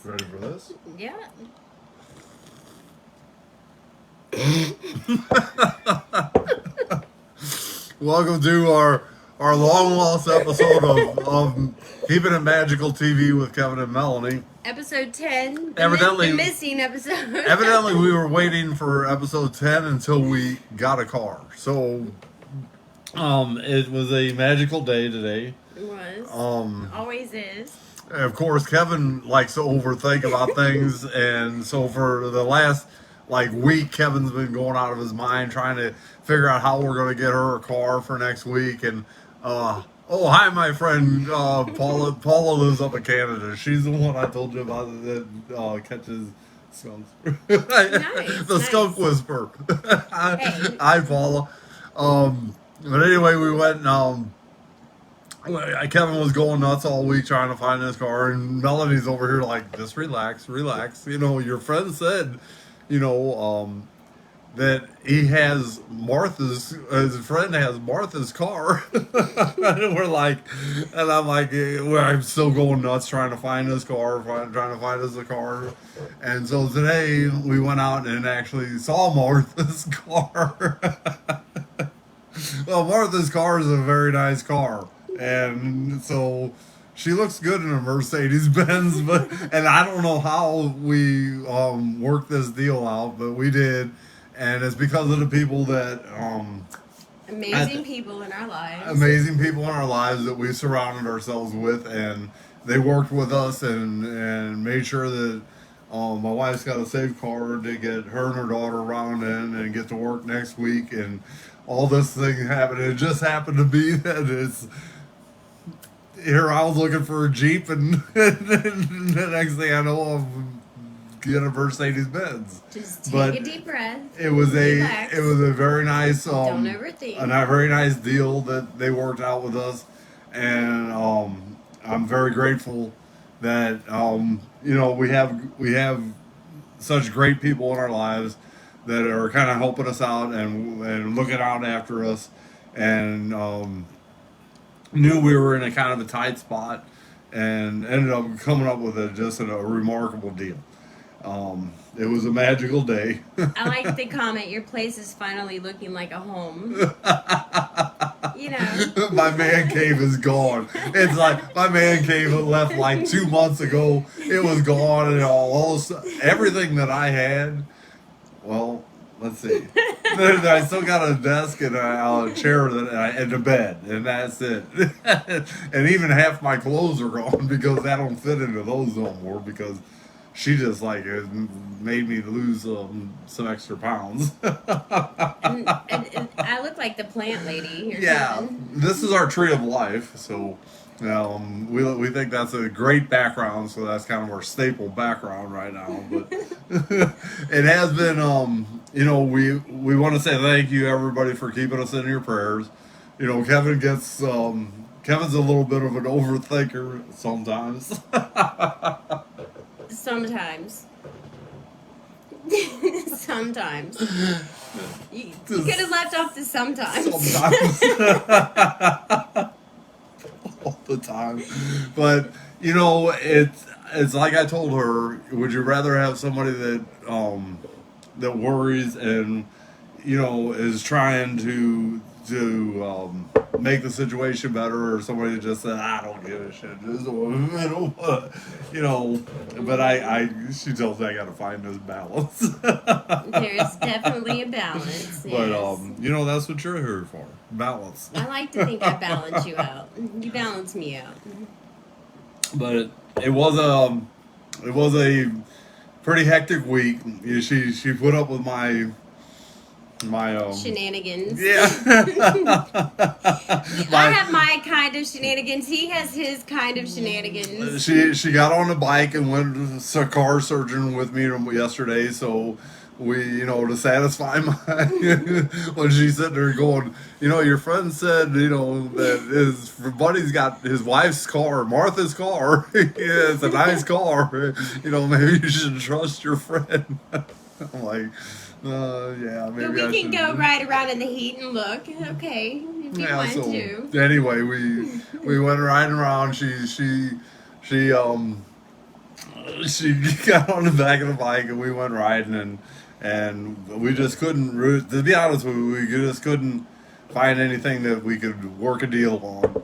Ready for this? Yeah. Welcome to our long lost episode of Keeping It Magical TV with Kevin and Melony. Episode 10. Evidently- the missing episode. Evidently, we were waiting for episode 10 until we got a car. So, it was a magical day today. It was. Always is. Of course, Kevin likes to overthink about things, and so for the last week, Kevin's been going out of his mind trying to figure out how we're going to get her a car for next week. And hi, my friend Paula. Paula lives up in Canada. She's the one I told you about that catches skunks. The skunk whisperer. Hey. Hi, Paula. But anyway, we went and Kevin was going nuts all week trying to find his car, and Melanie's over here like, just relax. You know, your friend said, that he has his friend has Martha's car. And I'm like, I'm still going nuts trying to find his car, trying to find us a car. And so today we went out and actually saw Martha's car. Well, Martha's car is a very nice car. And so she looks good in a Mercedes Benz, and I don't know how we worked this deal out, but we did, and it's because of the people that amazing people in our lives. Amazing people in our lives that we surrounded ourselves with, and they worked with us and made sure that my wife's got a safe car to get her and her daughter around in and get to work next week, and all this thing happened. It just happened to be that it's. Here I was looking for a Jeep, and the next thing I know, I'm getting a Mercedes Benz. Just take a deep breath. It was relax. a very nice Don't overthink. a very nice deal that they worked out with us, and I'm very grateful that we have such great people in our lives that are kind of helping us out and looking out after us, and knew we were in a kind of a tight spot, and ended up coming up with a remarkable deal. It was a magical day. I like the comment, your place is finally looking like a home. My man cave is gone. It's like my man cave left 2 months ago. It was gone, and everything that I had. Well, let's see. I still got a desk and a chair and a bed, and that's it. And even half my clothes are gone because I don't fit into those no more, because she just has made me lose some extra pounds. and I look like the plant lady here. Yeah, Kevin. This is our tree of life, so we think that's a great background, so that's kind of our staple background right now. But it has been, we want to say thank you everybody for keeping us in your prayers. Kevin gets Kevin's a little bit of an overthinker sometimes. Sometimes. Sometimes. You could have left off the sometimes. All the time. But, it's like I told her, would you rather have somebody that worries and, is trying to make the situation better, or somebody that just said, I don't give a shit, but she tells me I gotta find this balance. There's definitely a balance. But yes. that's what you're here for, balance. I like to think I balance you out. You balance me out. But it was a pretty hectic week. She put up with my shenanigans. Yeah. I have my kind of shenanigans. He has his kind of shenanigans. She got on the bike and went to car surgeon with me yesterday, so we, to satisfy my when she's sitting there going, your friend said, that his buddy's got his wife's car, Martha's car. Yeah, it's a nice car. Maybe you should trust your friend. I'm like, yeah, maybe but we can go ride around in the heat and look. Okay, if you want to. Anyway, we went riding around. She she got on the back of the bike and we went riding and we just couldn't, to be honest with you, we just couldn't find anything that we could work a deal on.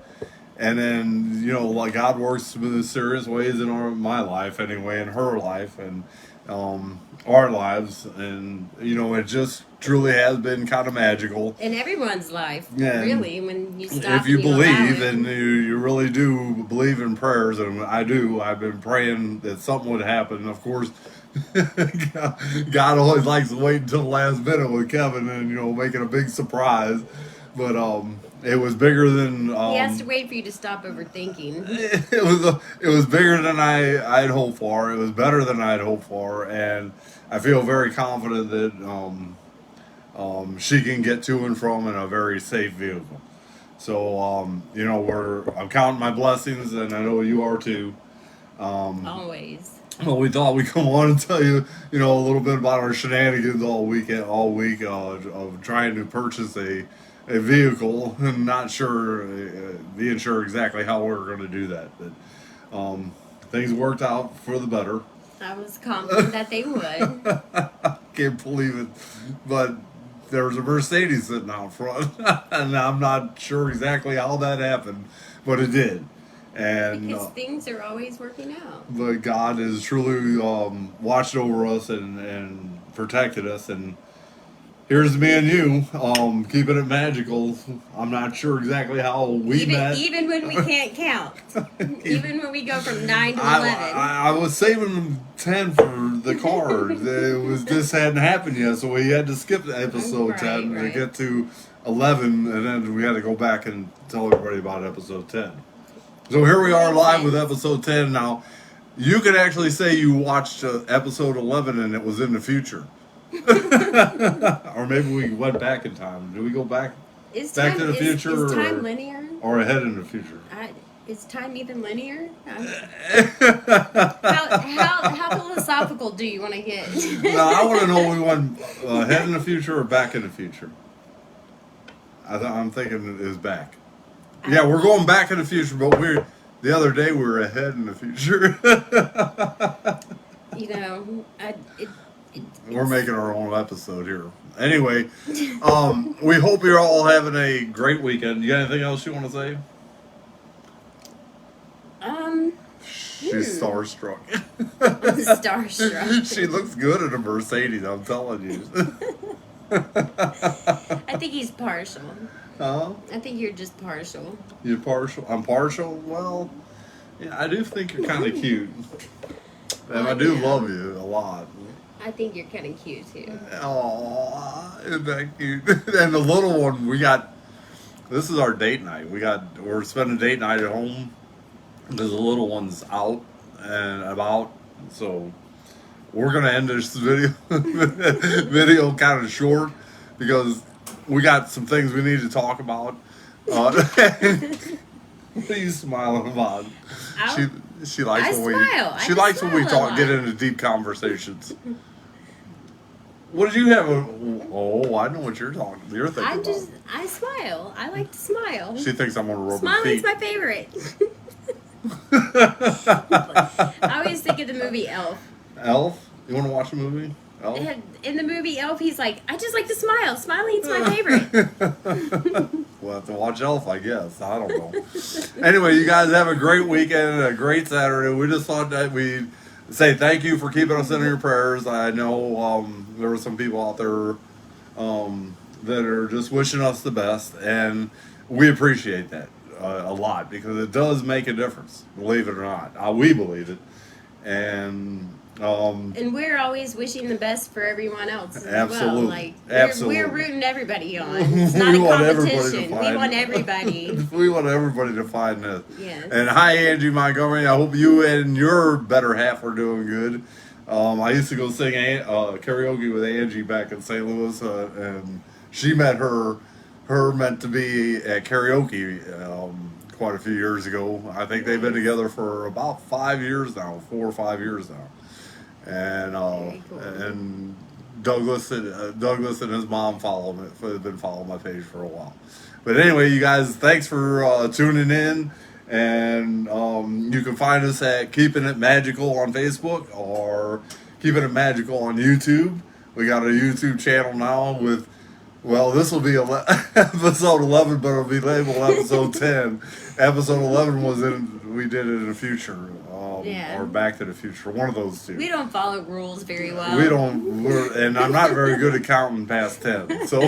And then, like God works in mysterious ways in my life anyway, in her life, and our lives. And, it just truly has been kind of magical. In everyone's life, And really, when you stop if you and allow believe, it. and you really do believe in prayers, and I do, I've been praying that something would happen. Of course, God always likes to wait until the last minute with Kevin and, making a big surprise. But it was bigger than. He has to wait for you to stop overthinking. It was bigger than I'd hoped for. It was better than I'd hoped for, and I feel very confident that she can get to and from in a very safe vehicle. So I'm counting my blessings, and I know you are too. Always. Well, we thought we'd come on and tell you, a little bit about our shenanigans all week of trying to purchase a vehicle, and not sure, being sure exactly how we were going to do that. But things worked out for the better. I was confident that they would. Can't believe it, but there was a Mercedes sitting out front, and I'm not sure exactly how that happened, but it did. And Because things are always working out. but God has truly watched over us and protected us, and here's me and you, keeping it magical. I'm not sure exactly how we met. Even when we can't count. Even when we go from 9 to 11. I was saving 10 for the card. This hadn't happened yet, so we had to skip the episode 10 to get to 11, and then we had to go back and tell everybody about episode 10. So here we are live with episode 10 now. You could actually say you watched episode 11 and it was in the future. Or maybe we went back in time. Did we go back to the future? Is time linear? Or ahead in the future? Is time even linear? How philosophical do you want to get? No, I want to know we went ahead in the future or back in the future. I'm thinking it is back. Yeah, we're going back in the future, but the other day we were ahead in the future. We're making our own episode here. Anyway, we hope you're all having a great weekend. You got anything else you want to say? She's starstruck. Starstruck. She looks good in a Mercedes, I'm telling you. I think he's partial. Huh? I think you're just partial. You're partial? I'm partial? Well, yeah, I do think you're kind of cute. And I do love you a lot. I think you're kind of cute, too. Aw, isn't that cute? And the little one, this is our date night. We're spending date night at home because the little one's out and about. So we're going to end this video kind of short because we got some things we need to talk about. What are you smiling about? She likes when we get into deep conversations. What did you have? I know what you're thinking about. I smile. I like to smile. She thinks I'm on a rubber Smiling's feet. my favorite. I always think of the movie Elf. Elf? You want to watch a movie? Elf? In the movie Elf, he's like, I just like to smile. Smiling's my favorite. We'll have to watch Elf, I guess. I don't know. Anyway, you guys have a great weekend and a great Saturday. We just thought that we'd say thank you for keeping us in your prayers. I know there were some people out there that are just wishing us the best, and we appreciate that a lot because it does make a difference, believe it or not. We believe it. And we're always wishing the best for everyone else as absolutely. well. Like Absolutely. We're rooting everybody on. It's not a competition. We want everybody. We want everybody to find this. Yes. And hi, Angie Montgomery. I hope you and your better half are doing good. I used to go sing karaoke with Angie back in St. Louis, and she met her meant to be at karaoke quite a few years ago. I think they've been together for about 5 years now, 4 or 5 years now. And cool. and Douglas and his mom have been following my page for a while. But anyway, you guys, thanks for tuning in, And you can find us at Keeping It Magical on Facebook or Keeping It Magical on YouTube. We got a YouTube channel now with, well, this will be episode 11, but it'll be labeled episode 10. Episode 11 we did it in the future. Or Back to the Future. One of those two. We don't follow rules very well. And I'm not very good at counting past 10. So,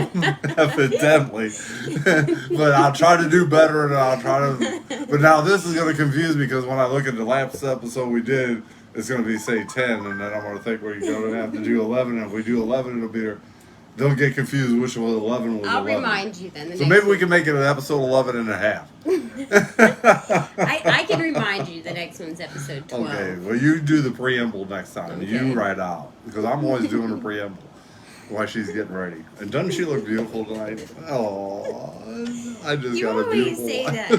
evidently. But I'll try to do better but now this is going to confuse me because when I look at the last episode we did, it's going to be, say, 10, and then I'm going to think we're going to have to do 11, and if we do 11, it'll be they'll get confused which was 11 was 11. I'll remind you then. So maybe we can make it an episode 11 and a half. I can remind you the next one's episode 12. Okay, well, you do the preamble next time. Okay. You write out. Because I'm always doing the preamble while she's getting ready. And doesn't she look beautiful tonight? Oh, I just got a beautiful You always say that.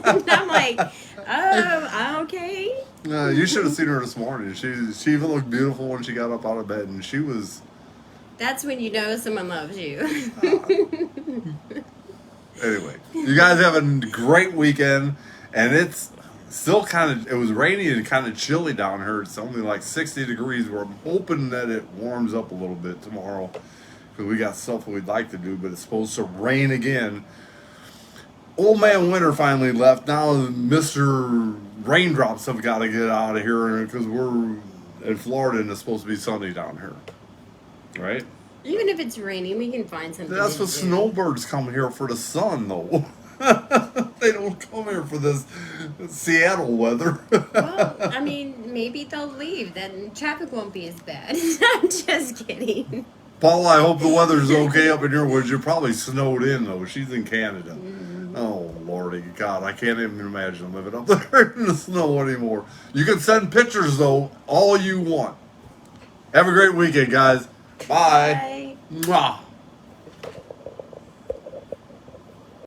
And I'm like, I'm okay. You should have seen her this morning. She even looked beautiful when she got up out of bed. And she was... That's when you know someone loves you. Anyway, you guys have a great weekend, and it's still it was rainy and kind of chilly down here. It's only like 60 degrees. We're hoping that it warms up a little bit tomorrow because we got stuff we'd like to do, but it's supposed to rain again. Old Man Winter finally left. Now Mr. Raindrops have got to get out of here because we're in Florida and it's supposed to be sunny down here. Right? Even if it's raining, we can find something. That's what snowbirds come here for, the sun, though. They don't come here for this Seattle weather. Well, I mean, maybe they'll leave. Then traffic won't be as bad. I'm just kidding. Paul, I hope the weather's okay up in your woods. You're probably snowed in, though. She's in Canada. Mm-hmm. Oh, Lordy God. I can't even imagine living up there in the snow anymore. You can send pictures, though, all you want. Have a great weekend, guys. Bye. Bye. Mwah.